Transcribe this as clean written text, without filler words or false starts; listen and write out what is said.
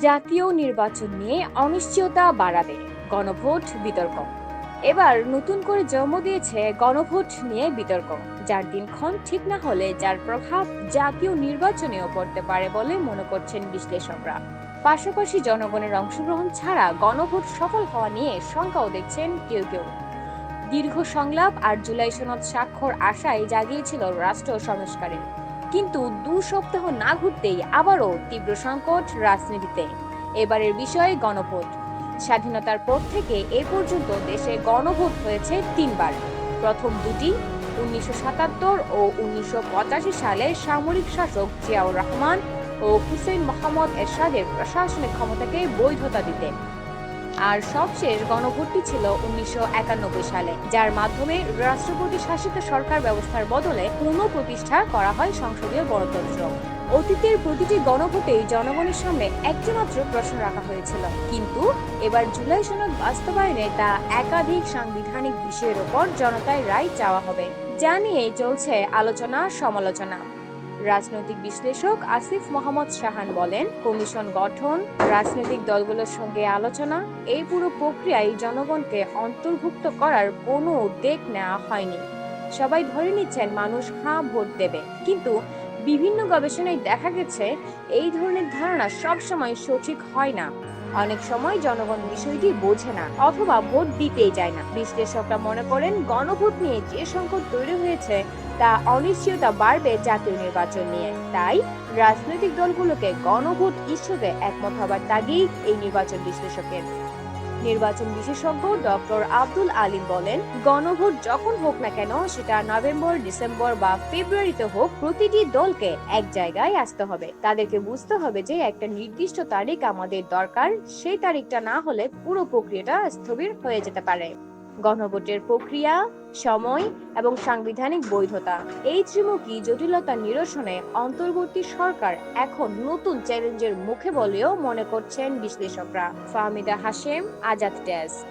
জাতীয় নির্বাচন নিয়ে অনিশ্চয়তা বাড়াবে গণভোট বিতর্ক। এবার নতুন করে জন্ম দিয়েছে গণভোট নিয়ে বিতর্ক, যার দিনক্ষণ ঠিক না হলে যার প্রভাব জাতীয় নির্বাচনেও পড়তে পারে বলে মনে করছেন বিশ্লেষকরা। পাশাপাশি জনগণের অংশগ্রহণ ছাড়া গণভোট সফল হওয়া নিয়ে শঙ্কাও দেখছেন কেউ কেউ। দীর্ঘ সংলাপ আর জুলাই সনদ স্বাক্ষর আশায় জাগিয়েছিল রাষ্ট্র সংস্কারের, কিন্তু 2 সপ্তাহ না ঘুরতেই আবারও তীব্র সংকট রাজনীতিতে। এবারের বিষয় গণভোট। স্বাধীনতার পর থেকে এ পর্যন্ত দেশে গণভোট হয়েছে 3বার। প্রথম দুটি 1977 ও 1985 সালে সামরিক শাসক জিয়াউর রহমান ও হুসেইন মোহাম্মদ এরশাদের প্রশাসনিক ক্ষমতাকে বৈধতা দিতে। আর সবশেষ গণভোটটি ছিল 1991 সালে, যার মাধ্যমে রাষ্ট্রপতি শাসিত সরকার ব্যবস্থার বদলে পুনঃপ্রতিষ্ঠা করা হয় সংসদীয় গণতন্ত্র। অতীতের প্রতিটি গণভোটেই জনগণের সামনে একটি মাত্র প্রশ্ন রাখা হয়েছিল, কিন্তু এবার জুলাই সনদ বাস্তবায়নে তা একাধিক সাংবিধানিক বিষয়ের উপর জনতার রায় চাওয়া হবে, যা নিয়ে চলছে আলোচনা সমালোচনা। রাজনৈতিক বিশ্লেষক আসিফ মোহাম্মদ শাহান বলেন, কমিশন গঠন, রাজনৈতিক দলগুলোর সঙ্গে আলোচনা, এই পুরো প্রক্রিয়ায় জনগণকে অন্তর্ভুক্ত করার কোনো উদ্যোগ নেওয়া হয়নি। সবাই ধরে নিচ্ছেন মানুষ হ্যাঁ ভোট দেবে, কিন্তু বিভিন্ন গবেষণায় দেখা গেছে এই ধরনের ধারণা সবসময় সঠিক হয় না। অনেক সময় জনগণ বিষয়টি বোঝে না অথবা ভোট দিতেই চায় না। বিশ্লেষকরা মনে করেন, গণভোট নিয়ে যে সংকট তৈরি হয়েছে তা অনিশ্চয়তা বাড়বে জাতীয় নির্বাচন নিয়ে। তাই রাজনৈতিক দলগুলোকে গণভোট ইস্যুতে একমত হবার তাগিদ এই নির্বাচন বিশ্লেষকের। নির্বাচন বিশেষজ্ঞ ডক্টর আব্দুল আলিম বলেন, গণভোট যখন হোক না কেন, সেটা নভেম্বর, ডিসেম্বর বা ফেব্রুয়ারিতে হোক, প্রতিটি দলকে এক জায়গায় আসতে হবে। তাদেরকে বুঝতে হবে যে একটা নির্দিষ্ট তারিখ আমাদের দরকার, সেই তারিখটা না হলে পুরো প্রক্রিয়াটা স্থবির হয়ে যেতে পারে। গণভোটের প্রক্রিয়া, সময় এবং সাংবিধানিক বৈধতা, এই ত্রিমুখী জটিলতা নিরসনে অন্তর্বর্তী সরকার এখন নতুন চ্যালেঞ্জের মুখে বলেও মনে করছেন বিশ্লেষকরা। ফাহমিদা হাশেম, আজাদ ডেস্ক।